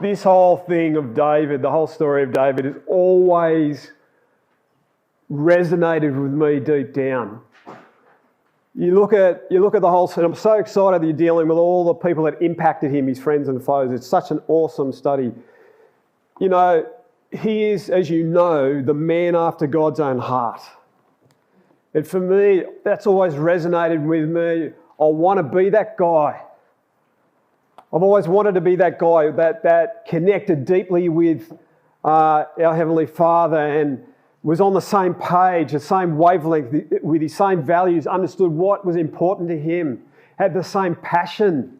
this whole thing of David, the whole story of David, has always resonated with me deep down. You look at the whole, and I'm so excited that you're dealing with all the people that impacted him, his friends and foes. It's such an awesome study. You know, he is, as you know, the man after God's own heart. And for me, that's always resonated with me. I want to be that guy. I've always wanted to be that guy that connected deeply with our Heavenly Father and was on the same page, the same wavelength, with his same values, understood what was important to him, had the same passion.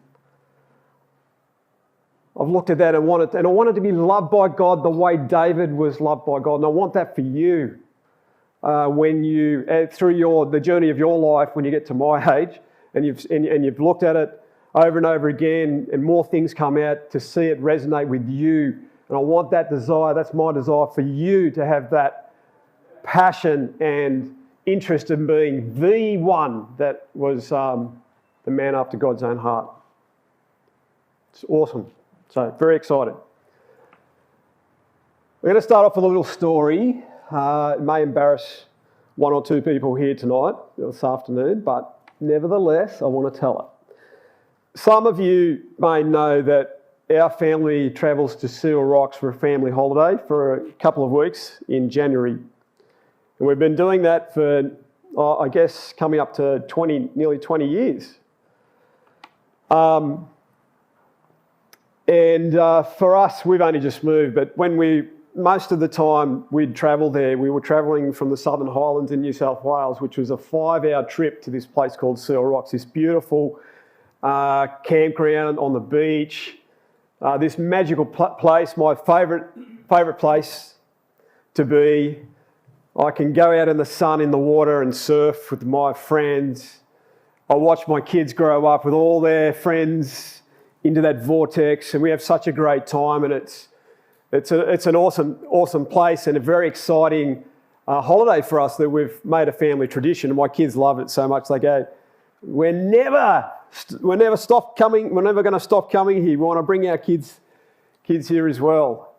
I've looked at that and I wanted to be loved by God the way David was loved by God. And I want that for you when you, through the journey of your life, when you get to my age and you've looked at it over and over again and more things come out to see it resonate with you. And I want that desire, that's my desire for you to have that passion and interest in being the one that was the man after God's own heart. It's awesome. So, very excited. We're going to start off with a little story. It may embarrass one or two people here tonight, this afternoon, but nevertheless, I want to tell it. Some of you may know that our family travels to Seal Rocks for a family holiday for a couple of weeks in January. And we've been doing that for, I guess, coming up to nearly 20 years. For us, we've only just moved, but most of the time we'd travel there, we were travelling from the Southern Highlands in New South Wales, which was a 5-hour trip to this place called Seal Rocks, this beautiful campground on the beach, this magical place, my favourite place to be. I can go out in the sun, in the water and surf with my friends. I watch my kids grow up with all their friends into that vortex and we have such a great time, and it's an awesome place and a very exciting holiday for us that we've made a family tradition, and my kids love it so much they go, we're never going to stop coming here. We want to bring our kids here as well.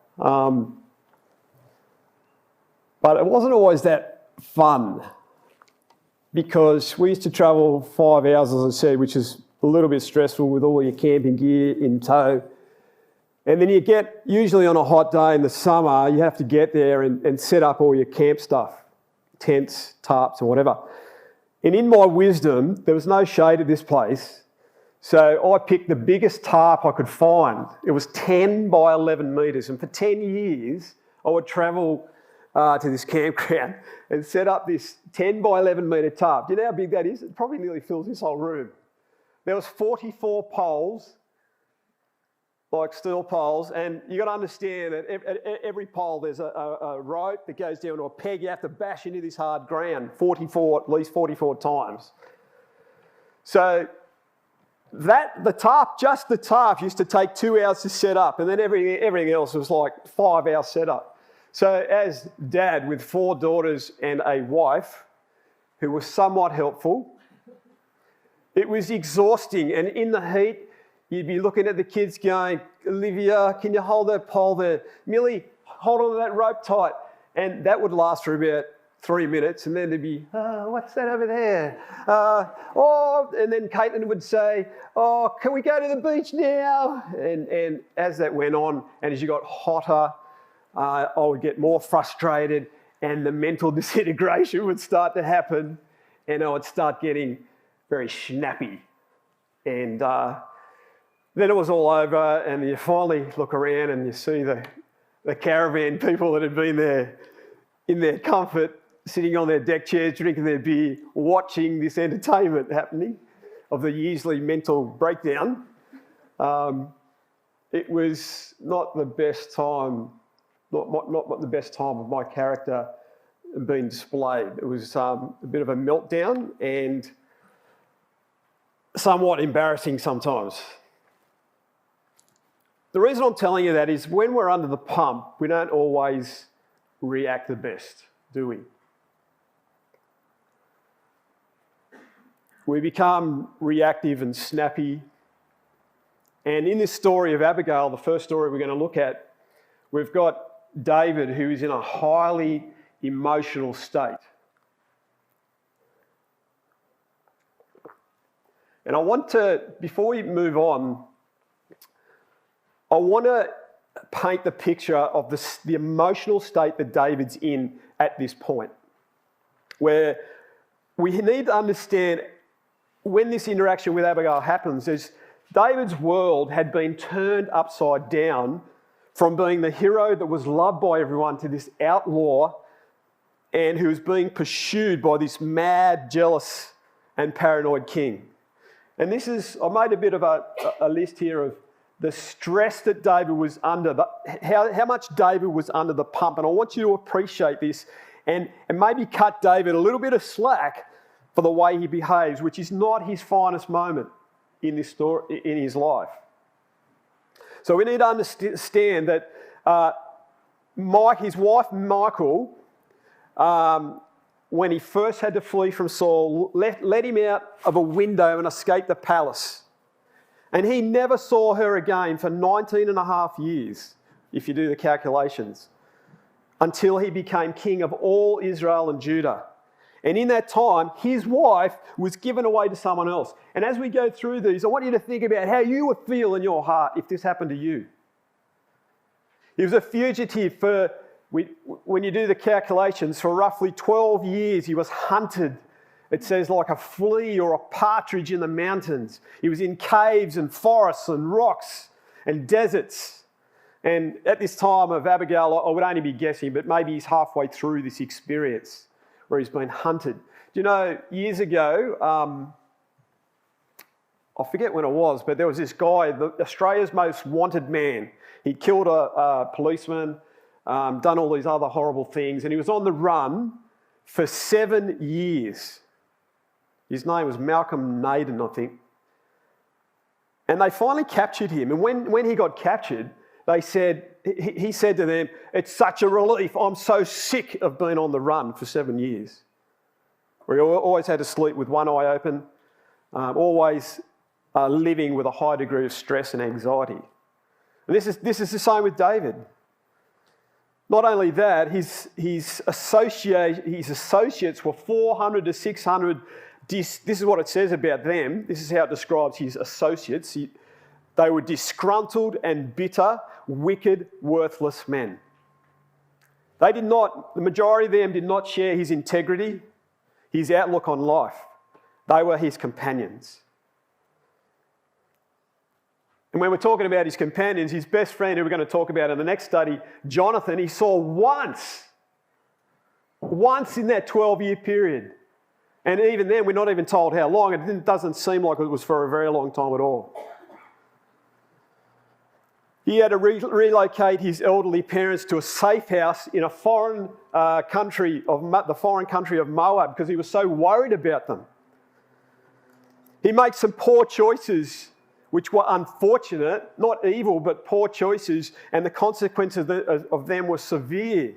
But it wasn't always that fun because we used to travel 5 hours, as I said, which is a little bit stressful with all your camping gear in tow. And then usually on a hot day in the summer, you have to get there and set up all your camp stuff, tents, tarps or whatever. And in my wisdom, there was no shade at this place. So I picked the biggest tarp I could find. It was 10 by 11 metres. And for 10 years, I would travel to this campground and set up this 10 by 11 metre tarp. Do you know how big that is? It probably nearly fills this whole room. There was 44 poles, like steel poles, and you got to understand that at every pole there's a rope that goes down to a peg. You have to bash into this hard ground at least 44 times. So the tarp used to take 2 hours to set up, and then everything else was like 5 hour setup. So as dad with 4 daughters and a wife who was somewhat helpful, it was exhausting. And in the heat, you'd be looking at the kids going, Olivia, can you hold that pole there? Millie, hold on to that rope tight. And that would last for about 3 minutes. And then there'd be, what's that over there? And then Caitlin would say, can we go to the beach now? And as that went on, and as you got hotter, I would get more frustrated and the mental disintegration would start to happen and I would start getting very snappy. And then it was all over and you finally look around and you see the caravan people that had been there in their comfort, sitting on their deck chairs, drinking their beer, watching this entertainment happening of the usually mental breakdown. It was not the best time. Not the best time of my character being displayed. It was a bit of a meltdown and somewhat embarrassing sometimes. The reason I'm telling you that is when we're under the pump, we don't always react the best, do we? We become reactive and snappy And in this story of Abigail, the first story we're going to look at, we've got David, who is in a highly emotional state. And I want to, before we move on, I want to paint the picture of the emotional state that David's in at this point, where we need to understand when this interaction with Abigail happens, is David's world had been turned upside down from being the hero that was loved by everyone to this outlaw and who was being pursued by this mad, jealous and paranoid king. And this is, I made a bit of a list here of the stress that David was under, how much David was under the pump. And I want you to appreciate this and maybe cut David a little bit of slack for the way he behaves, which is not his finest moment in this story, in his life. So we need to understand that his wife Michal, when he first had to flee from Saul, let him out of a window and escape the palace. And he never saw her again for 19 and a half years, if you do the calculations, until he became king of all Israel and Judah. And in that time, his wife was given away to someone else. And as we go through these, I want you to think about how you would feel in your heart if this happened to you. He was a fugitive for, when you do the calculations, for roughly 12 years. He was hunted, it says, like a flea or a partridge in the mountains. He was in caves and forests and rocks and deserts. And at this time of Abigail, I would only be guessing, but maybe he's halfway through this experience where he's been hunted. Do you know, years ago, I forget when it was, but there was this guy, Australia's most wanted man. He'd killed a policeman, done all these other horrible things, and he was on the run for 7 years. His name was Malcolm Naden, I think. And they finally captured him. And when he got captured, he said to them, "It's such a relief. I'm so sick of being on the run for 7 years." Where he always had to sleep with one eye open, always living with a high degree of stress and anxiety. And this is the same with David. Not only that, his associates were 400 to 600. This is what it says about them. This is how it describes his associates. They were disgruntled and bitter, wicked, worthless men. The majority of them did not share his integrity, his outlook on life. They were his companions. And when we're talking about his companions, his best friend, who we're going to talk about in the next study, Jonathan, he saw once in that 12-year period. And even then, we're not even told how long. It doesn't seem like it was for a very long time at all. He had to relocate his elderly parents to a safe house in a foreign country of Moab because he was so worried about them. He makes some poor choices, which were unfortunate, not evil, but poor choices, and the consequences of them were severe.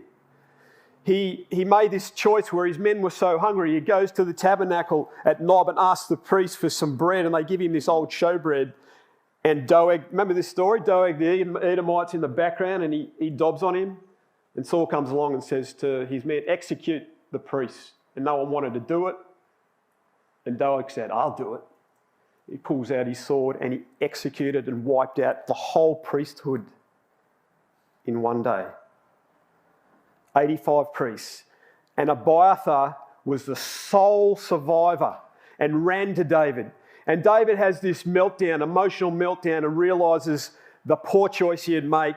He made this choice where his men were so hungry, he goes to the tabernacle at Nob and asks the priest for some bread, and they give him this old showbread. And Doeg, remember this story? Doeg the Edomite's in the background, and he dobs on him. And Saul comes along and says to his men, "Execute the priest." And no one wanted to do it. And Doeg said, "I'll do it." He pulls out his sword and he executed and wiped out the whole priesthood in one day. 85 priests. And Abiathar was the sole survivor and ran to David. And David has this meltdown, emotional meltdown, and realises the poor choice he had made.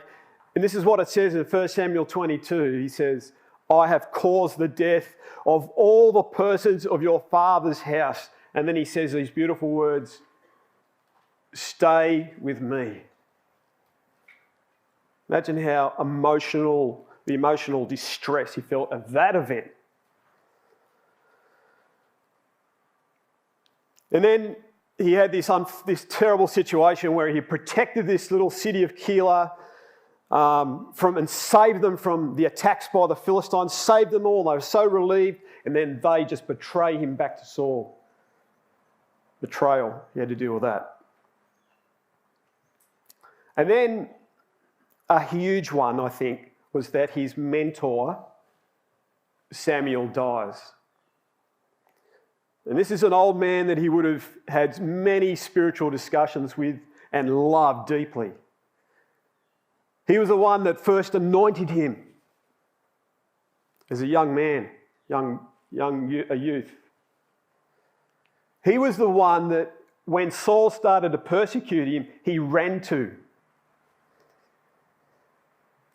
And this is what it says in 1 Samuel 22. He says, "I have caused the death of all the persons of your father's house." And then he says these beautiful words, "Stay with me." Imagine how the emotional distress he felt at that event. And then he had this terrible situation where he protected this little city of Keilah and saved them from the attacks by the Philistines, saved them all. They were so relieved, and then they just betray him back to Saul. Betrayal, he had to deal with that. And then a huge one, I think, was that his mentor, Samuel, dies. And this is an old man that he would have had many spiritual discussions with and loved deeply. He was the one that first anointed him as a young man, a youth. He was the one that when Saul started to persecute him, he ran to.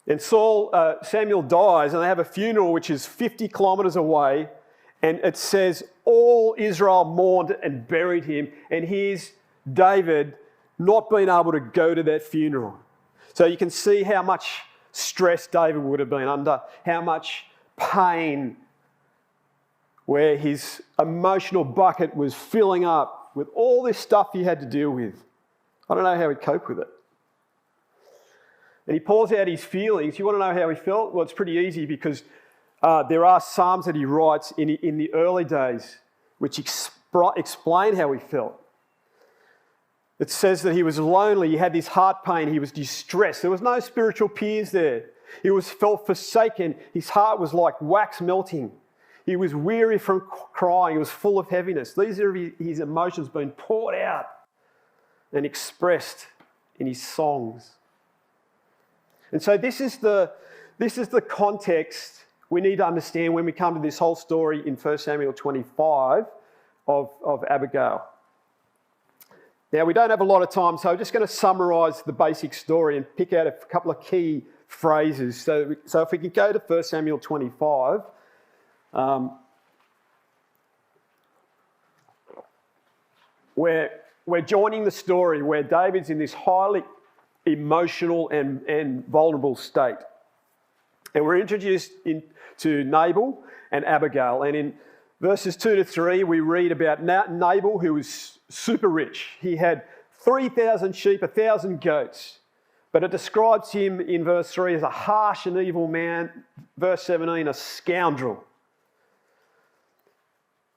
And Samuel dies, and they have a funeral which is 50 kilometres away, and it says all Israel mourned and buried him, and here's David not being able to go to that funeral. So you can see how much stress David would have been under, how much pain, where his emotional bucket was filling up with all this stuff he had to deal with. I don't know how he'd cope with it. And he pours out his feelings. You want to know how he felt? Well, it's pretty easy because there are psalms that he writes in the early days which explain how he felt. It says that he was lonely, he had this heart pain, he was distressed. There was no spiritual peers there. He felt forsaken. His heart was like wax melting. He was weary from crying. He was full of heaviness. These are his emotions being poured out and expressed in his songs. And so this is the context we need to understand when we come to this whole story in 1 Samuel 25 of Abigail. Now, we don't have a lot of time, so I'm just going to summarise the basic story and pick out a couple of key phrases. So if we can go to 1 Samuel 25, we're joining the story where David's in this highly emotional and vulnerable state. And we're introduced to Nabal and Abigail. And in verses 2 to 3, we read about Nabal, who was super rich. He had 3,000 sheep, 1,000 goats. But it describes him in verse 3 as a harsh and evil man. Verse 17, a scoundrel.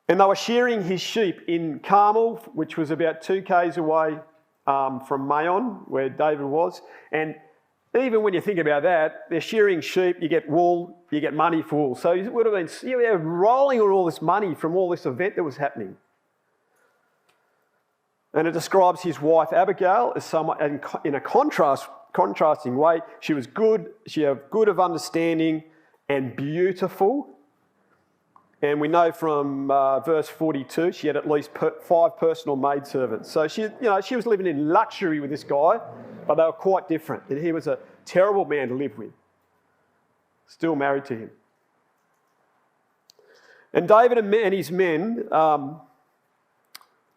And they were shearing his sheep in Carmel, which was about 2 k's away from Maon, where David was. And even when you think about that, they're shearing sheep, you get wool, you get money for wool. So it would have been rolling all this money from all this event that was happening. And it describes his wife Abigail as someone in a contrasting way. She was good, she had good of understanding and beautiful. And we know from verse 42, she had at least 5 personal maidservants. So she was living in luxury with this guy, but they were quite different. And he was a terrible man to live with. Still married to him. And David and his men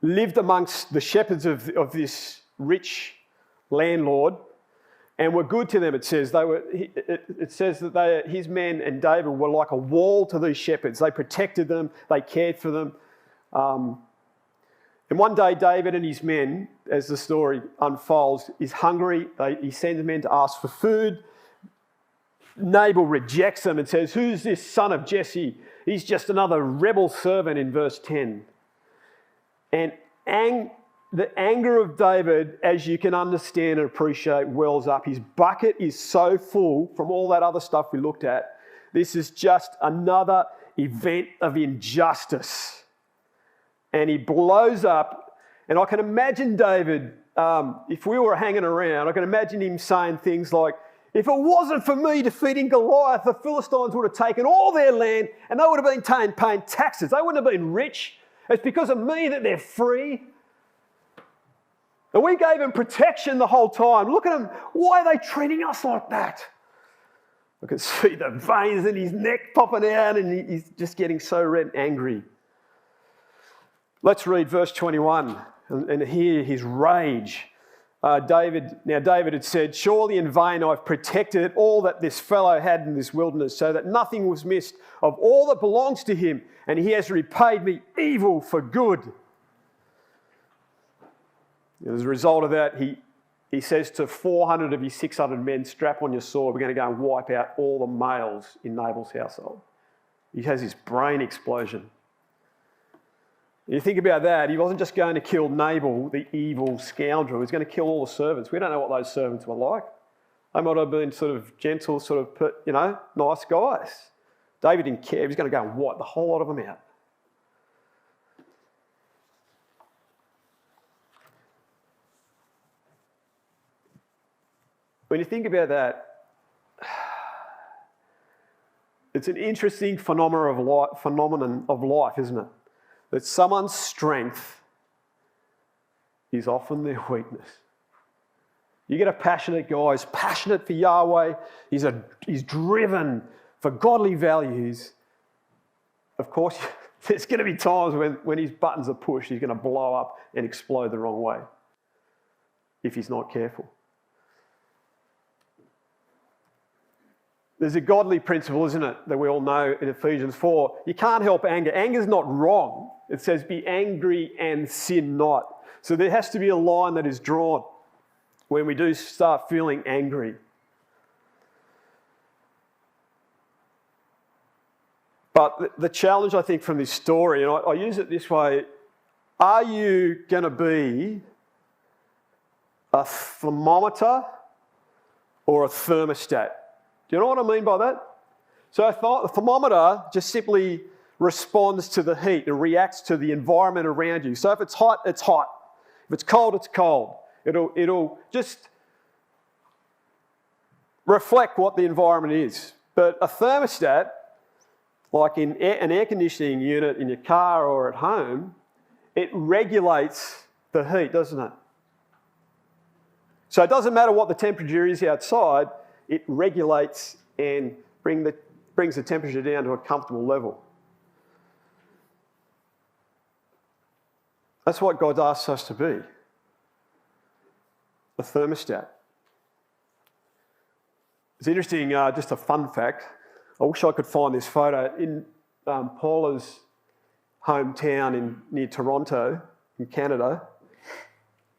lived amongst the shepherds of this rich landlord and were good to them, it says. It says that his men and David were like a wall to these shepherds. They protected them, they cared for them. And one day David and his men, as the story unfolds, is hungry. He sends men to ask for food. Nabal rejects them and says, "Who's this son of Jesse? He's just another rebel servant," in verse 10. And the anger of David, as you can understand and appreciate, wells up. His bucket is so full from all that other stuff we looked at. This is just another event of injustice. And he blows up. And I can imagine David, if we were hanging around, I can imagine him saying things like, "If it wasn't for me defeating Goliath, the Philistines would have taken all their land and they would have been paying taxes. They wouldn't have been rich. It's because of me that they're free. And we gave them protection the whole time. Look at them. Why are they treating us like that?" I can see the veins in his neck popping out and he's just getting so red and angry. Let's read verse 21 and hear his rage. David had said, "Surely in vain I've protected all that this fellow had in this wilderness, so that nothing was missed of all that belongs to him, and he has repaid me evil for good." As a result of that, he says to 400 of his 600 men, "Strap on your sword, we're going to go and wipe out all the males in Nabal's household." He has his brain explosion. You think about that, he wasn't just going to kill Nabal, the evil scoundrel, he was going to kill all the servants. We don't know what those servants were like. They might have been sort of gentle, nice guys. David didn't care, he was going to go and wipe the whole lot of them out. When you think about that, it's an interesting phenomenon of life, isn't it? That someone's strength is often their weakness. You get a passionate guy, he's passionate for Yahweh, he's driven for godly values. Of course, there's going to be times when his buttons are pushed, he's going to blow up and explode the wrong way if he's not careful. There's a godly principle, isn't it, that we all know in Ephesians 4. You can't help anger. Anger's not wrong. It says, be angry and sin not. So there has to be a line that is drawn when we do start feeling angry. But the challenge, I think, from this story, and I use it this way, are you going to be a thermometer or a thermostat? Do you know what I mean by that? So the thermometer just simply responds to the heat and reacts to the environment around you. So if it's hot, it's hot. If it's cold, it's cold. It'll just reflect what the environment is. But a thermostat, like in an air conditioning unit in your car or at home, it regulates the heat, doesn't it? So it doesn't matter what the temperature is outside, it regulates and brings the temperature down to a comfortable level. That's what God asks us to be, a thermostat. It's interesting, just a fun fact. I wish I could find this photo. In Paula's hometown near Toronto, in Canada,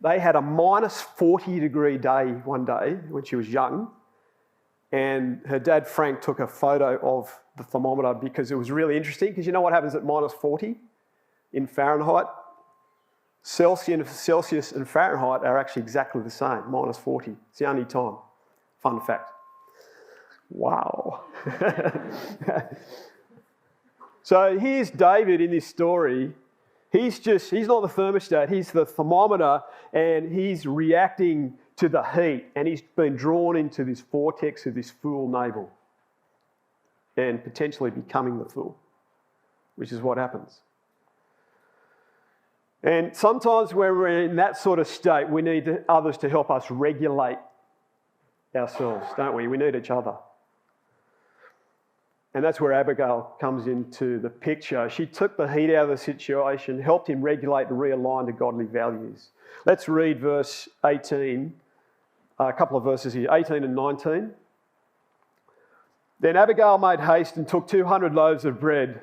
they had a minus 40 degree day one day when she was young. And her dad, Frank, took a photo of the thermometer because it was really interesting. Because you know what happens at minus 40 in Fahrenheit? Celsius and Fahrenheit are actually exactly the same, minus 40. It's the only time. Fun fact. Wow. So here's David in this story. He's not the thermostat, he's the thermometer, and he's reacting to the heat, and he's been drawn into this vortex of this fool Nabal and potentially becoming the fool, which is what happens. And sometimes when we're in that sort of state, we need others to help us regulate ourselves, don't we? We need each other. And that's where Abigail comes into the picture. She took the heat out of the situation, helped him regulate and realign to godly values. Let's read verse 18, a couple of verses here, 18 and 19. Then Abigail made haste and took 200 loaves of bread,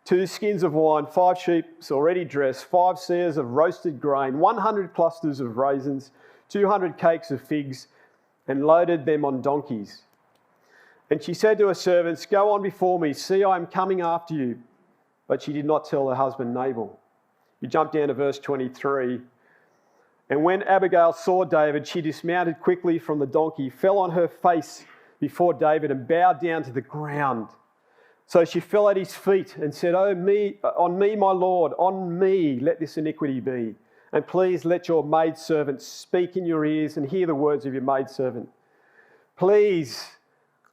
2 skins of wine, 5 sheep already dressed, 5 seahs of roasted grain, 100 clusters of raisins, 200 cakes of figs, and loaded them on donkeys. And she said to her servants, "Go on before me, see I am coming after you." But she did not tell her husband Nabal. You jump down to verse 23. And when Abigail saw David, she dismounted quickly from the donkey, fell on her face before David and bowed down to the ground. So she fell at his feet and said, on me, my Lord, on me let this iniquity be. And please let your maidservant speak in your ears and hear the words of your maidservant. Please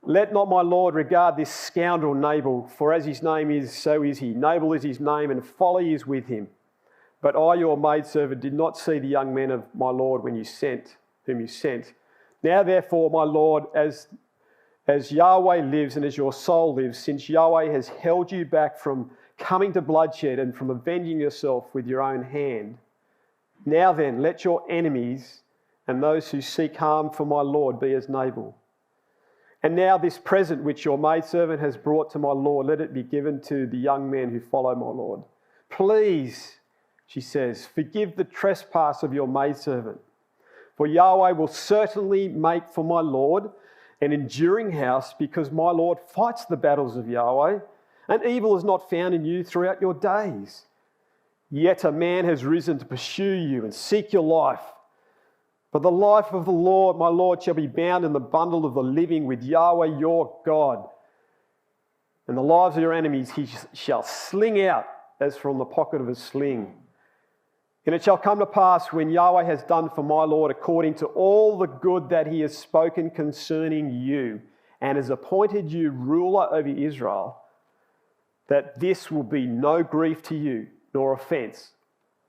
let not my Lord regard this scoundrel Nabal, for as his name is, so is he. Nabal is his name, and folly is with him. But I, your maidservant, did not see the young men of my Lord whom you sent. Now therefore, my Lord, as Yahweh lives and as your soul lives, since Yahweh has held you back from coming to bloodshed and from avenging yourself with your own hand, now then, let your enemies and those who seek harm for my Lord be as Nabal. And now this present which your maidservant has brought to my Lord, let it be given to the young men who follow my Lord. Please, she says, forgive the trespass of your maidservant. For Yahweh will certainly make for my Lord an enduring house, because my Lord fights the battles of Yahweh, and evil is not found in you throughout your days. Yet a man has risen to pursue you and seek your life. But the life of the Lord, my Lord, shall be bound in the bundle of the living with Yahweh your God. And the lives of your enemies he shall sling out as from the pocket of a sling. And it shall come to pass when Yahweh has done for my Lord according to all the good that he has spoken concerning you and has appointed you ruler over Israel, that this will be no grief to you, nor offence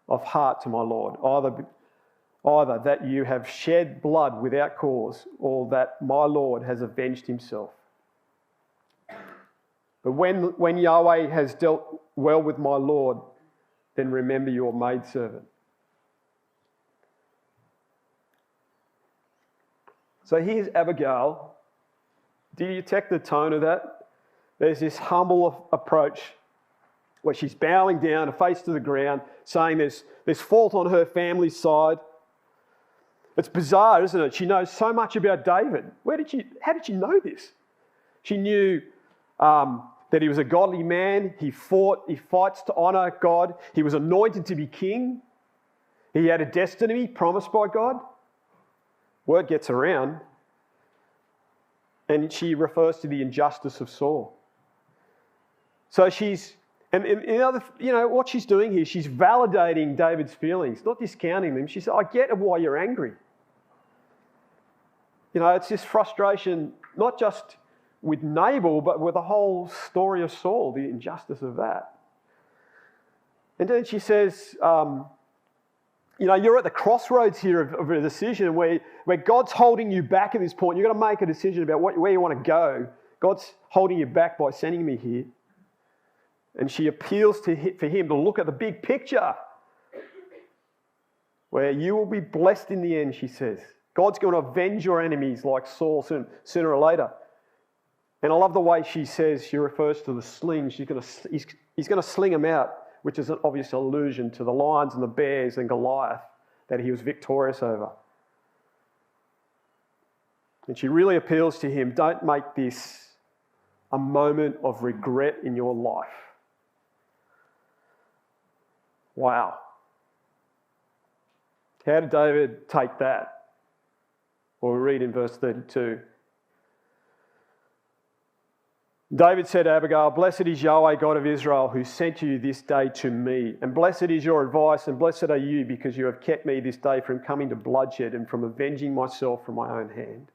of heart to my Lord, either that you have shed blood without cause, or that my Lord has avenged himself. But when Yahweh has dealt well with my Lord, then remember your maidservant. So here's Abigail. Do you detect the tone of that? There's this humble approach where she's bowing down, her face to the ground, saying there's fault on her family's side. It's bizarre, isn't it? She knows so much about David. How did she know this? She knew that he was a godly man. He fights to honour God. He was anointed to be king. He had a destiny promised by God. Word gets around, and she refers to the injustice of Saul. So what she's doing here, she's validating David's feelings, not discounting them. She said, I get why you're angry. It's this frustration, not just with Nabal, but with the whole story of Saul, the injustice of that. And then she says, you're at the crossroads here of a decision where God's holding you back at this point. You've got to make a decision about where you want to go. God's holding you back by sending me here. And she appeals for him to look at the big picture, where you will be blessed in the end, she says. God's going to avenge your enemies like Saul sooner or later. And I love the way she refers to the sling. He's going to sling them out, which is an obvious allusion to the lions and the bears and Goliath that he was victorious over. And she really appeals to him, don't make this a moment of regret in your life. Wow. How did David take that? Well, we read in verse 32. David said to Abigail, blessed is Yahweh, God of Israel, who sent you this day to me. And blessed is your advice, and blessed are you, because you have kept me this day from coming to bloodshed and from avenging myself from my own hand.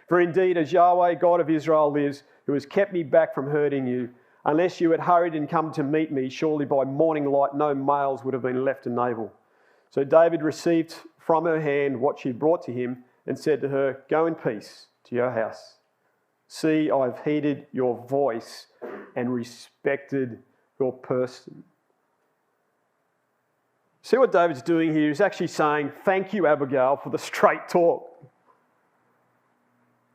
For indeed, as Yahweh, God of Israel lives, who has kept me back from hurting you, unless you had hurried and come to meet me, surely by morning light no males would have been left to Nabal. So David received from her hand what she brought to him and said to her, go in peace to your house. See, I have heeded your voice and respected your person. See what David's doing here? He's actually saying, thank you, Abigail, for the straight talk.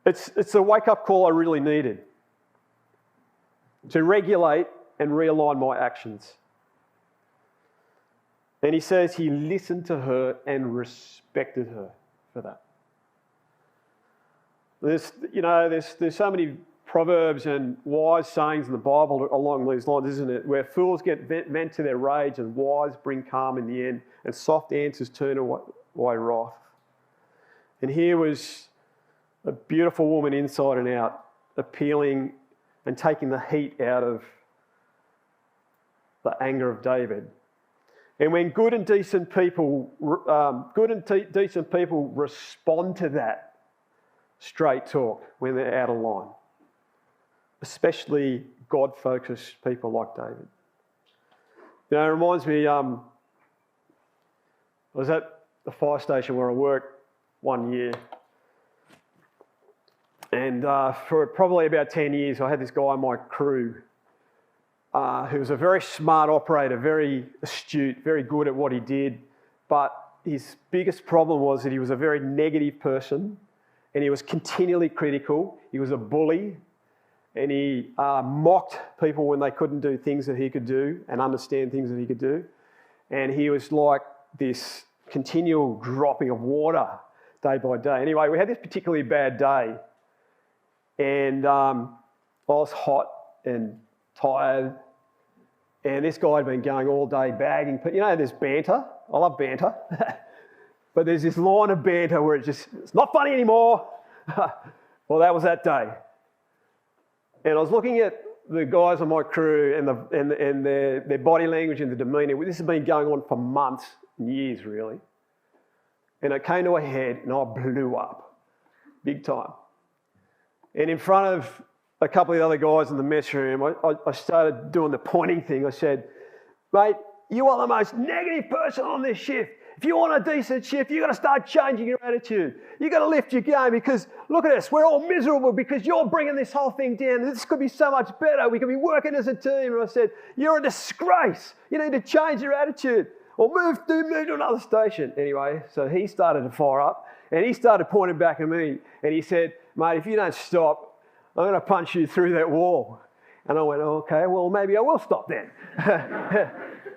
It's a wake-up call I really needed to regulate and realign my actions. And he says he listened to her and respected her for that. There's so many proverbs and wise sayings in the Bible along these lines, isn't it? Where fools get vent to their rage and wise bring calm in the end, and soft answers turn away wrath. And here was a beautiful woman inside and out, appealing and taking the heat out of the anger of David. And when good and decent people respond to that straight talk when they're out of line, especially God-focused people like David. It reminds me, I was at the fire station where I worked one year, and for probably about 10 years I had this guy on my crew who was a very smart operator, very astute, very good at what he did, but his biggest problem was that he was a very negative person, and he was continually critical. He was a bully, and he mocked people when they couldn't do things that he could do and understand things that he could do. And he was like this continual dropping of water day by day. Anyway, we had this particularly bad day, and I was hot and tired, And this guy had been going all day bagging. But you know, there's banter. I love banter. But there's this line of banter where it's not funny anymore. Well, that was that day. And I was looking at the guys on my crew and their body language and the demeanour. This has been going on for months and years, really. And it came to a head and I blew up big time. And in front of a couple of the other guys in the mess room, I started doing the pointing thing. I said, mate, you are the most negative person on this shift. If you want a decent shift, you've got to start changing your attitude. You've got to lift your game because look at us, we're all miserable because you're bringing this whole thing down. This could be so much better. We could be working as a team. And I said, you're a disgrace. You need to change your attitude or move to another station. Anyway, so he started to fire up and he started pointing back at me and he said, mate, if you don't stop, I'm going to punch you through that wall. And I went, okay, well, maybe I will stop then.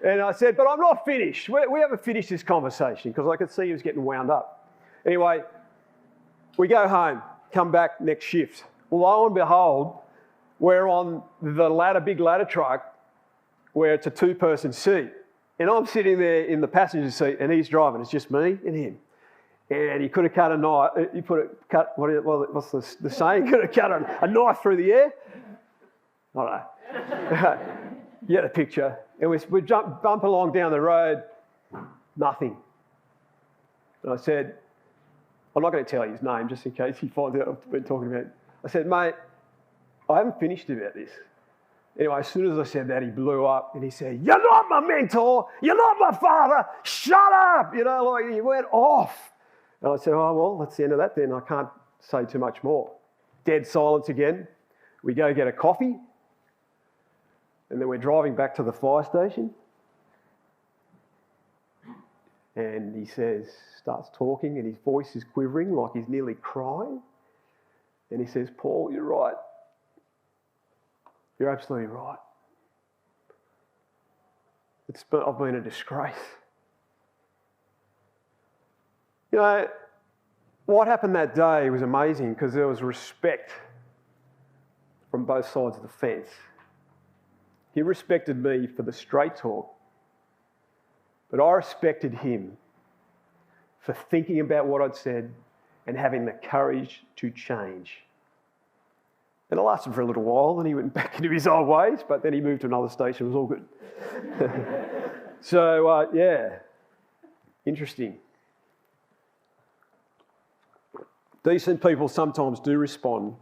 And I said, but I'm not finished. We haven't finished this conversation because I could see he was getting wound up. Anyway, we go home, come back next shift. Well, lo and behold, we're on the big ladder truck where it's a two-person seat. And I'm sitting there in the passenger seat and he's driving. It's just me and him. And he could have cut a knife. What's the saying? He could have cut a knife through the air. I don't know. You get a picture. And we bump along down the road, nothing. And I said, I'm not going to tell you his name just in case he finds out I've been talking about it. I said, mate, I haven't finished about this. Anyway, as soon as I said that, he blew up and he said, you're not my mentor, you're not my father, shut up! You know, like he went off. And I said, oh, well, that's the end of that then. I can't say too much more. Dead silence again. We go get a coffee. And then we're driving back to the fire station. And he starts talking and his voice is quivering like he's nearly crying. And he says, Paul, you're right. You're absolutely right. I've been a disgrace. You know, what happened that day was amazing because there was respect from both sides of the fence. He respected me for the straight talk, but I respected him for thinking about what I'd said and having the courage to change. And it lasted for a little while, and he went back into his old ways, but then he moved to another station. It was all good. So, yeah, interesting. Decent people sometimes do respond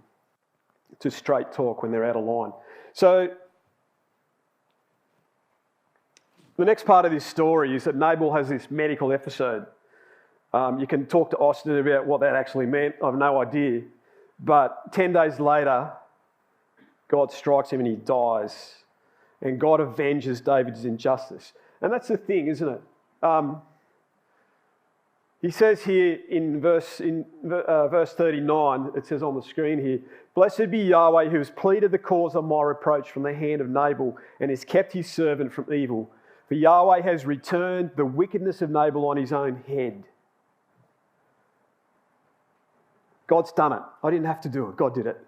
to straight talk when they're out of line. So, the next part of this story is that Nabal has this medical episode. You can talk to Austin about what that actually meant. I have no idea. But 10 days later, God strikes him and he dies. And God avenges David's injustice. And that's the thing, isn't it? He says here in verse 39, it says on the screen here, blessed be Yahweh who has pleaded the cause of my reproach from the hand of Nabal and has kept his servant from evil. For Yahweh has returned the wickedness of Nabal on his own head. God's done it. I didn't have to do it. God did it.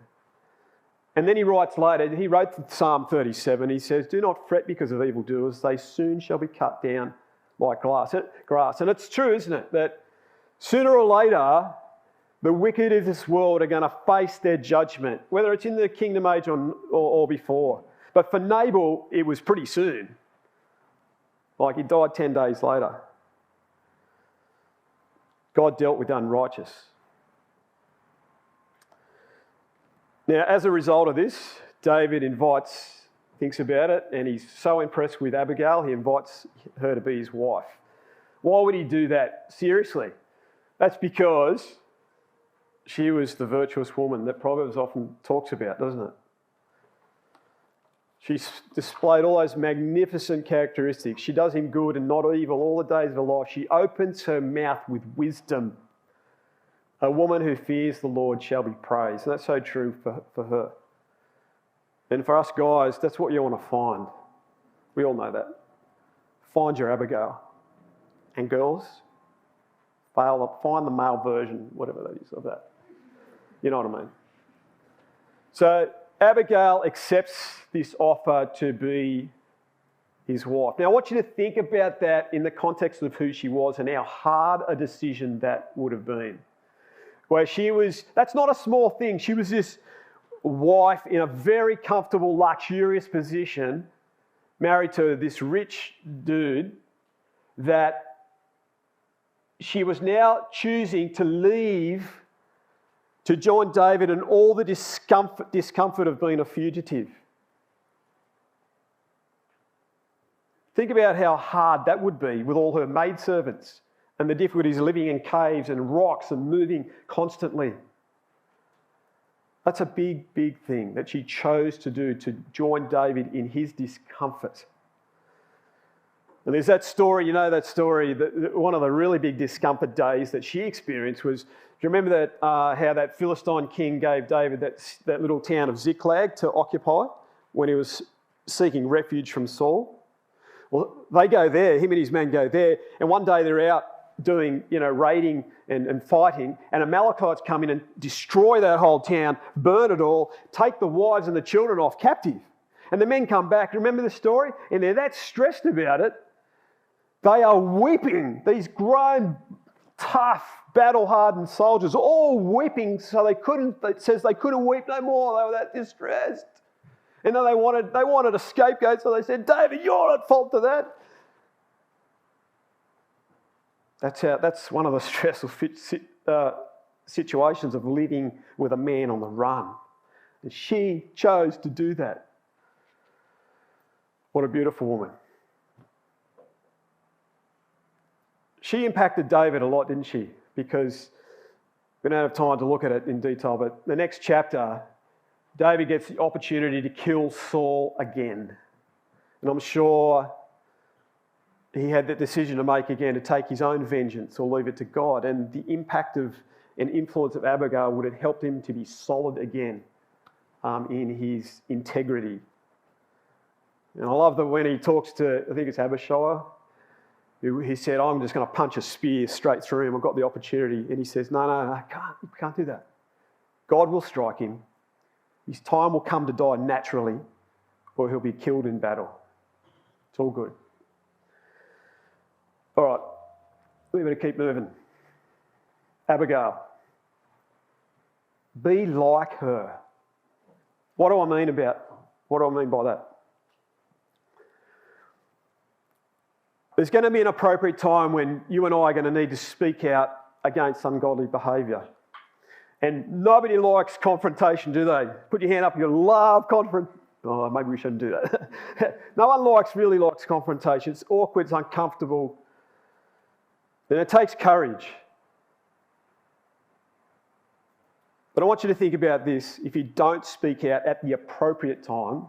And then he writes later, he wrote Psalm 37, he says, do not fret because of evildoers, they soon shall be cut down like grass. And it's true, isn't it, that sooner or later, the wicked of this world are going to face their judgment, whether it's in the kingdom age or before. But for Nabal, it was pretty soon. Like he died 10 days later. God dealt with the unrighteous. Now, as a result of this, David thinks about it, and he's so impressed with Abigail, he invites her to be his wife. Why would he do that? Seriously. That's because she was the virtuous woman that Proverbs often talks about, doesn't it? She's displayed all those magnificent characteristics. She does him good and not evil all the days of her life. She opens her mouth with wisdom. A woman who fears the Lord shall be praised. And that's so true for her. And for us guys, that's what you want to find. We all know that. Find your Abigail. And girls, find the male version, whatever that is of that. You know what I mean? So Abigail accepts this offer to be his wife. Now, I want you to think about that in the context of who she was and how hard a decision that would have been. Where she was, that's not a small thing. She was this wife in a very comfortable, luxurious position, married to this rich dude, that she was now choosing to leave to join David in all the discomfort of being a fugitive. Think about how hard that would be with all her maidservants and the difficulties of living in caves and rocks and moving constantly. That's a big, big thing that she chose to do, to join David in his discomfort. And there's that story, you know that story, that one of the really big discomfort days that she experienced was, do you remember that how that Philistine king gave David that little town of Ziklag to occupy when he was seeking refuge from Saul? Well, they go there, him and his men go there, and one day they're out doing, raiding and fighting, and Amalekites come in and destroy that whole town, burn it all, take the wives and the children off captive. And the men come back, remember the story? And they're that stressed about it, they are weeping, these grown, tough, battle-hardened soldiers, all weeping, so it says they couldn't weep no more, they were that distressed. And then they wanted a scapegoat, so they said, David, you're at fault for that. That's one of the stressful situations of living with a man on the run. And she chose to do that. What a beautiful woman. She impacted David a lot, didn't she? Because we don't have time to look at it in detail, but the next chapter, David gets the opportunity to kill Saul again. And I'm sure he had that decision to make again, to take his own vengeance or leave it to God. And the impact of and influence of Abigail would have helped him to be solid again in his integrity. And I love that when he talks to, I think it's Abishai, he said, I'm just going to punch a spear straight through him. I've got the opportunity. And he says, no, can't do that. God will strike him. His time will come to die naturally, or he'll be killed in battle. It's all good. All right, we better keep moving. Abigail. Be like her. What do I mean by that? There's going to be an appropriate time when you and I are going to need to speak out against ungodly behaviour. And nobody likes confrontation, do they? Put your hand up, you love confrontation. Oh, maybe we shouldn't do that. No one really likes confrontation. It's awkward, it's uncomfortable. And it takes courage. But I want you to think about this. If you don't speak out at the appropriate time,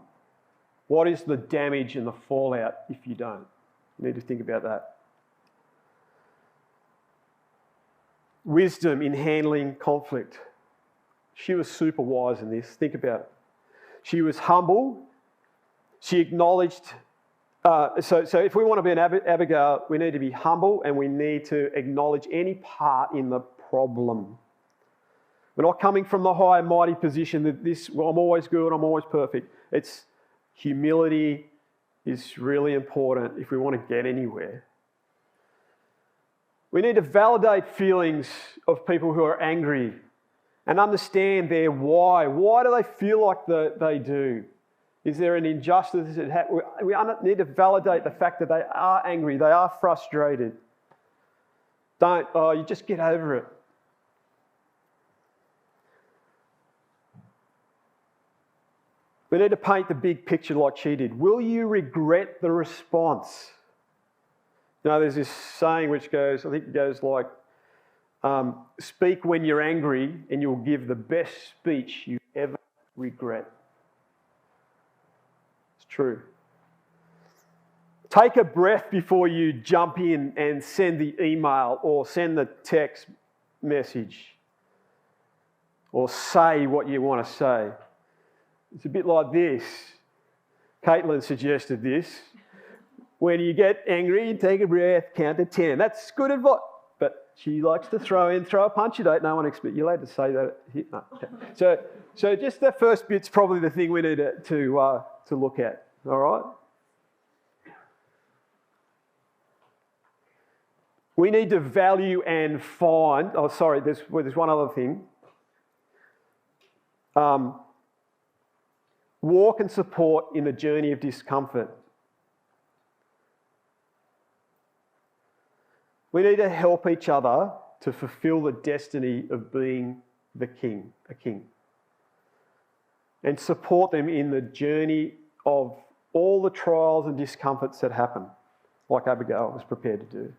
what is the damage and the fallout if you don't? You need to think about that. Wisdom in handling conflict. She was super wise in this. Think about it. She was humble. She acknowledged. So if we want to be an Abigail, we need to be humble and we need to acknowledge any part in the problem. We're not coming from the high and mighty position that I'm always good, I'm always perfect. It's humility is really important if we want to get anywhere. We need to validate feelings of people who are angry and understand their why. Why do they feel like they do? Is there an injustice? We need to validate the fact that they are angry, they are frustrated. You just get over it. We need to paint the big picture like she did. Will you regret the response? There's this saying which goes, I think it goes like, speak when you're angry and you'll give the best speech you ever regret. It's true. Take a breath before you jump in and send the email or send the text message or say what you want to say. It's a bit like this. Caitlin suggested this. When you get angry, you take a breath, count to 10. That's good advice. But she likes to throw a punch. You don't know one expect. You're allowed to say that. No. Okay. So just that first bit's probably the thing we need to look at. All right? We need to value and find... Oh, sorry, there's one other thing. Walk and support in the journey of discomfort. We need to help each other to fulfill the destiny of being a king. And support them in the journey of all the trials and discomforts that happen, like Abigail was prepared to do.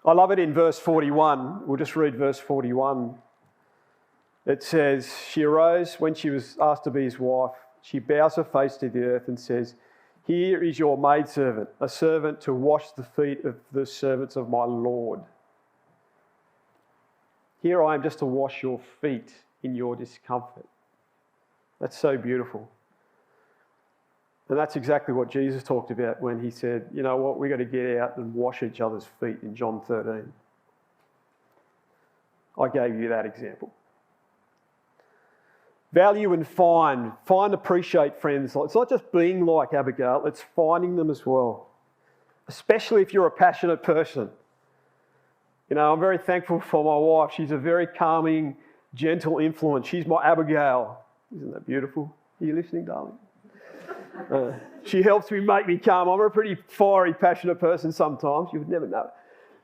I love it in verse 41. We'll just read verse 41. It says, she arose when she was asked to be his wife. She bows her face to the earth and says, here is your maidservant, a servant to wash the feet of the servants of my Lord. Here I am just to wash your feet in your discomfort. That's so beautiful. And that's exactly what Jesus talked about when he said, you know what, we've got to get out and wash each other's feet in John 13. I gave you that example. Value and find, appreciate friends. It's not just being like Abigail, it's finding them as well. Especially if you're a passionate person. You know, I'm very thankful for my wife. She's a very calming, gentle influence. She's my Abigail. Isn't that beautiful? Are you listening, darling? She helps me make me calm. I'm a pretty fiery, passionate person sometimes. You would never know.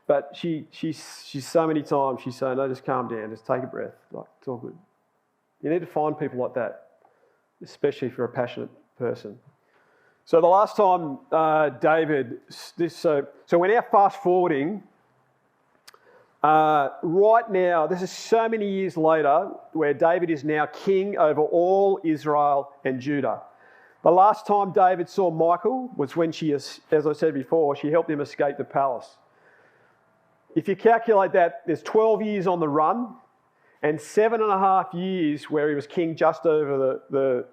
But she's so many times she's saying, no, just calm down, just take a breath. Like, it's all good. You need to find people like that, especially if you're a passionate person. So the last time David, so we're now fast forwarding. Right now, this is so many years later, where David is now king over all Israel and Judah. The last time David saw Michal was when she, as I said before, she helped him escape the palace. If you calculate that, there's 12 years on the run and 7.5 years where he was king just over the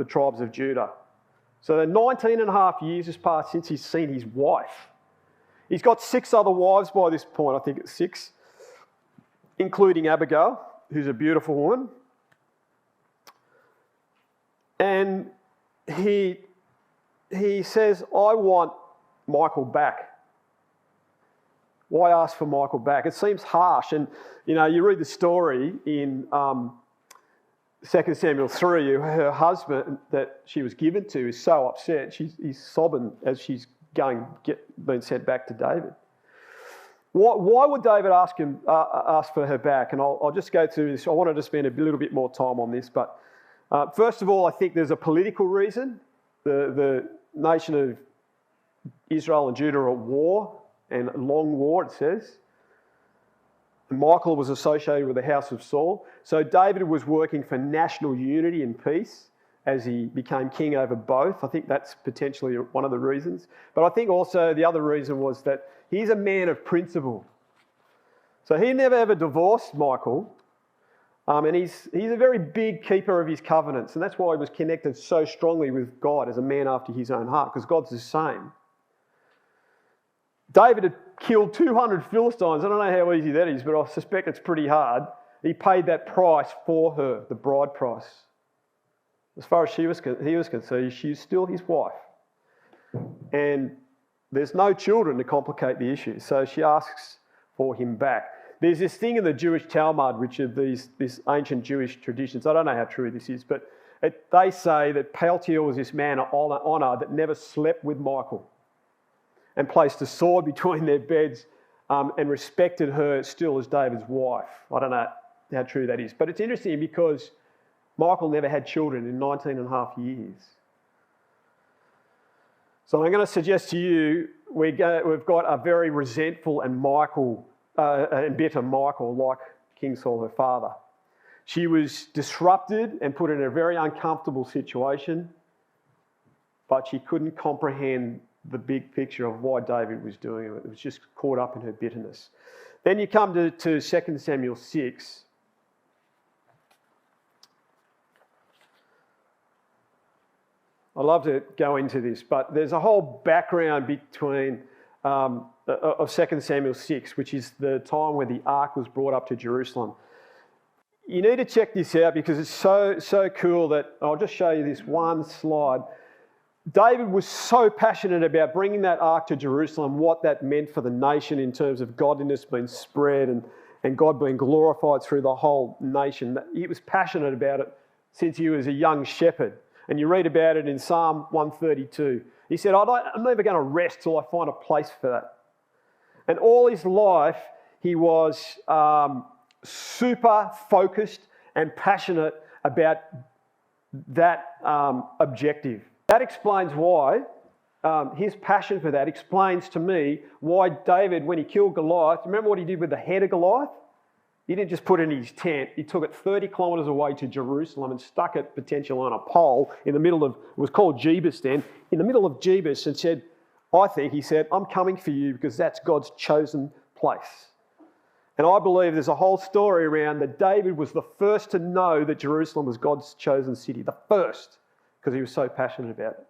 tribes of Judah. So 19.5 years has passed since he's seen his wife. He's got 6 other wives by this point, I think it's 6, including Abigail, who's a beautiful woman. And he says, I want Michal back. Why ask for Michal back? It seems harsh. And, you know, you read the story in 2 Samuel 3, her husband that she was given to is so upset. He's sobbing as she's being sent back to David. Why would David ask for her back? And I'll just go through this. I wanted to spend a little bit more time on this. But first of all, I think there's a political reason. The nation of Israel and Judah are at war, and a long war, it says. And Michal was associated with the house of Saul. So David was working for national unity and peace as he became king over both. I think that's potentially one of the reasons. But I think also the other reason was that he's a man of principle. So he never ever divorced Michal. And he's a very big keeper of his covenants. And that's why he was connected so strongly with God as a man after his own heart, because God's the same. David had killed 200 Philistines. I don't know how easy that is, but I suspect it's pretty hard. He paid that price for her, the bride price. As far as he was concerned, she's still his wife. And there's no children to complicate the issue, so she asks for him back. There's this thing in the Jewish Talmud, which are these ancient Jewish traditions. I don't know how true this is, but they say that Paltiel was this man of honour that never slept with Michal and placed a sword between their beds and respected her still as David's wife. I don't know how true that is. But it's interesting because Michal never had children in 19.5 years. So I'm going to suggest to you we've got a very resentful and bitter Michal, like King Saul, her father. She was disrupted and put in a very uncomfortable situation, but she couldn't comprehend the big picture of why David was doing it. It was just caught up in her bitterness. Then you come to 2 Samuel 6. I love to go into this, but there's a whole background between of 2 Samuel 6, which is the time where the ark was brought up to Jerusalem. You need to check this out because it's so cool that I'll just show you this one slide. David was so passionate about bringing that ark to Jerusalem, what that meant for the nation in terms of godliness being spread and God being glorified through the whole nation. He was passionate about it since he was a young shepherd. And you read about it in Psalm 132. He said, I'm never going to rest till I find a place for that. And all his life, he was super focused and passionate about that objective. That explains why, his passion for that explains to me why David, when he killed Goliath, remember what he did with the head of Goliath? He didn't just put it in his tent. He took it 30 kilometres away to Jerusalem and stuck it potentially on a pole in the middle of, it was called Jebus then, in the middle of Jebus, and said, he said, I'm coming for you because that's God's chosen place. And I believe there's a whole story around that David was the first to know that Jerusalem was God's chosen city, the first, because he was so passionate about it.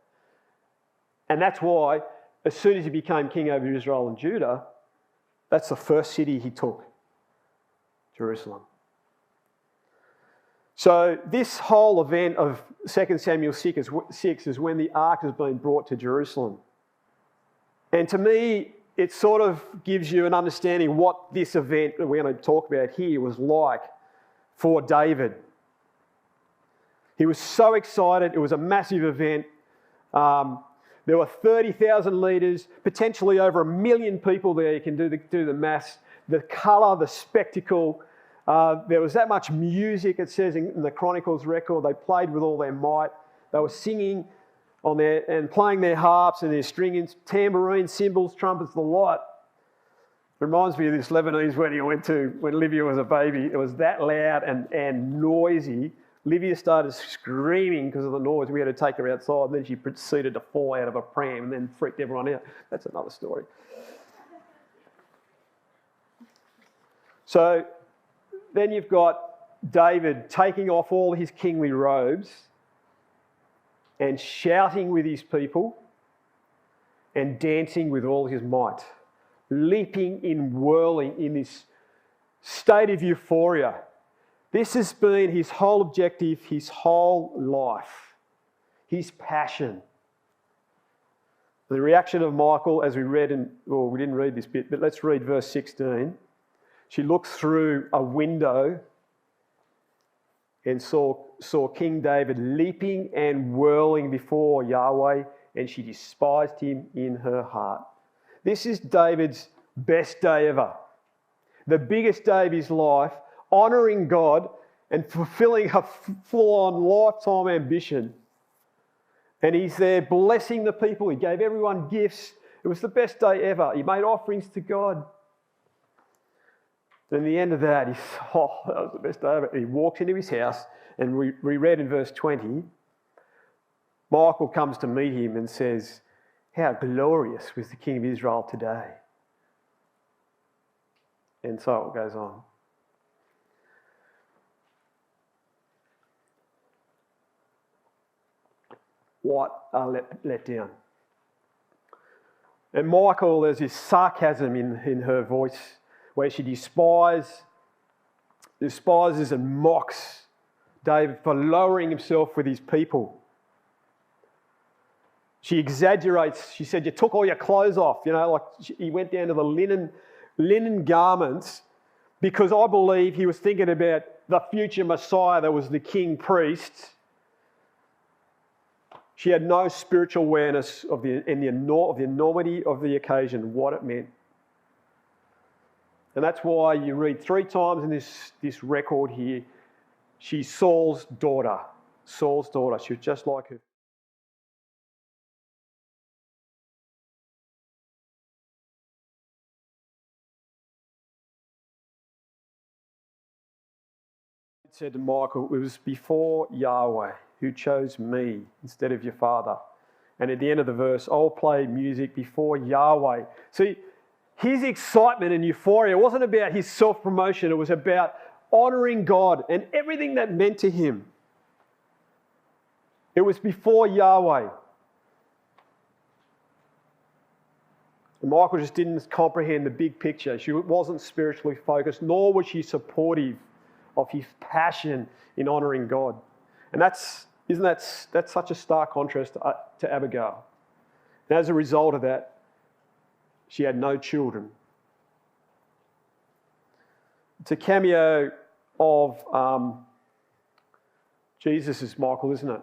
And that's why, as soon as he became king over Israel and Judah, that's the first city he took, Jerusalem. So this whole event of 2 Samuel 6 is when the ark has been brought to Jerusalem. And to me, it sort of gives you an understanding what this event that we're going to talk about here was like for David. He was so excited. It was a massive event. There were 30,000 leaders, potentially over 1 million people there. You can do the maths. The colour, the spectacle. There was that much music, it says in the Chronicles record. They played with all their might. They were singing on their and playing their harps and their stringings, tambourines, cymbals, trumpets, the lot. Reminds me of this Lebanese wedding I went to when Livia was a baby. It was that loud and noisy. Livia started screaming because of the noise. We had to take her outside, and then she proceeded to fall out of a pram and then freaked everyone out. That's another story. So then you've got David taking off all his kingly robes and shouting with his people and dancing with all his might, leaping in, whirling in this state of euphoria. This has been his whole objective, his whole life, his passion. The reaction of Michal, as we read we didn't read this bit, but let's read verse 16. She looked through a window and saw King David leaping and whirling before Yahweh, and she despised him in her heart. This is David's best day ever. The biggest day of his life, honouring God and fulfilling a full-on lifetime ambition. And he's there blessing the people. He gave everyone gifts. It was the best day ever. He made offerings to God. And in the end of that, that was the best day ever. He walks into his house, and we read in verse 20, Michal comes to meet him and says, how glorious was the king of Israel today. And so it goes on. What a letdown. And Michal, there's this sarcasm in her voice where she despises and mocks David for lowering himself with his people. She exaggerates. She said, you took all your clothes off. He went down to the linen garments because I believe he was thinking about the future Messiah that was the king priest. She had no spiritual awareness of the enormity of the occasion, what it meant. And that's why you read 3 times in this record here, she's Saul's daughter. Saul's daughter. She was just like her. It said to Michal, it was before Yahweh who chose me instead of your father. And at the end of the verse, I'll play music before Yahweh. See, his excitement and euphoria wasn't about his self-promotion. It was about honouring God and everything that meant to him. It was before Yahweh. And Michal just didn't comprehend the big picture. She wasn't spiritually focused, nor was she supportive of his passion in honouring God. And that's Isn't that's such a stark contrast to Abigail? And as a result of that, she had no children. It's a cameo of Jesus' Michael, isn't it?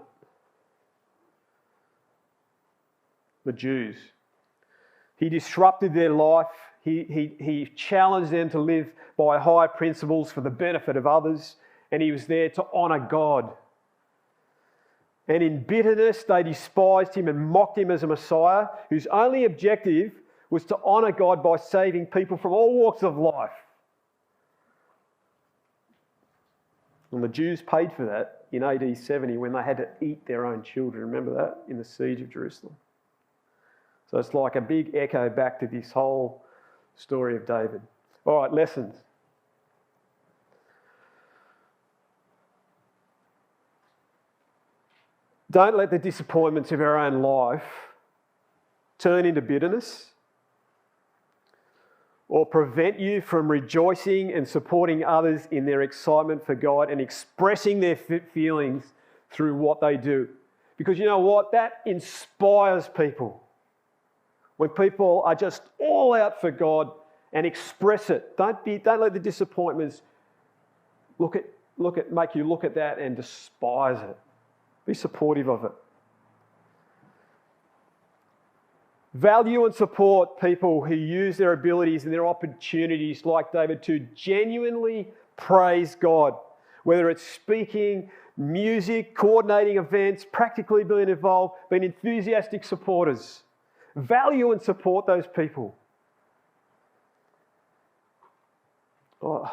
The Jews. He disrupted their life. He challenged them to live by high principles for the benefit of others, and he was there to honour God. And in bitterness, they despised him and mocked him as a Messiah whose only objective was to honour God by saving people from all walks of life. And the Jews paid for that in AD 70 when they had to eat their own children. Remember that? In the siege of Jerusalem. So it's like a big echo back to this whole story of David. All right, lessons. Don't let the disappointments of our own life turn into bitterness or prevent you from rejoicing and supporting others in their excitement for God and expressing their feelings through what they do. Because you know what? That inspires people. When people are just all out for God and express it. Don't let the disappointments make you look at that and despise it. Be supportive of it. Value and support people who use their abilities and their opportunities like David to genuinely praise God. Whether it's speaking, music, coordinating events, practically being involved, being enthusiastic supporters. Value and support those people. Oh,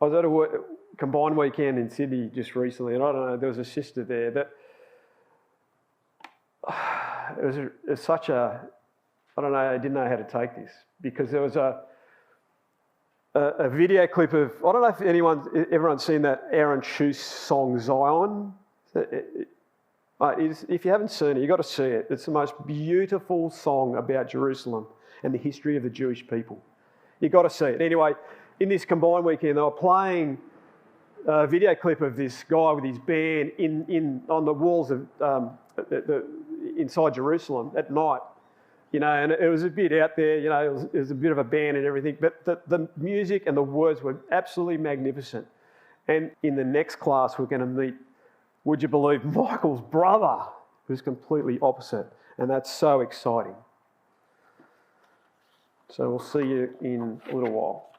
I was at a combined weekend in Sydney just recently, and I don't know, there was a sister there that it was such a, I don't know, I didn't know how to take this, because there was a video clip of, I don't know if everyone's seen that Aaron Schuss song Zion. If you haven't seen it, you've got to see it. It's the most beautiful song about Jerusalem and the history of the Jewish people. You've got to see it. Anyway, in this combined weekend, they were playing a video clip of this guy with his band on the walls of inside Jerusalem at night. You know, and it was a bit out there, you know, it was a bit of a band and everything, but the music and the words were absolutely magnificent. And in the next class, we're going to meet, would you believe, Michael's brother, who's completely opposite. And that's so exciting. So we'll see you in a little while.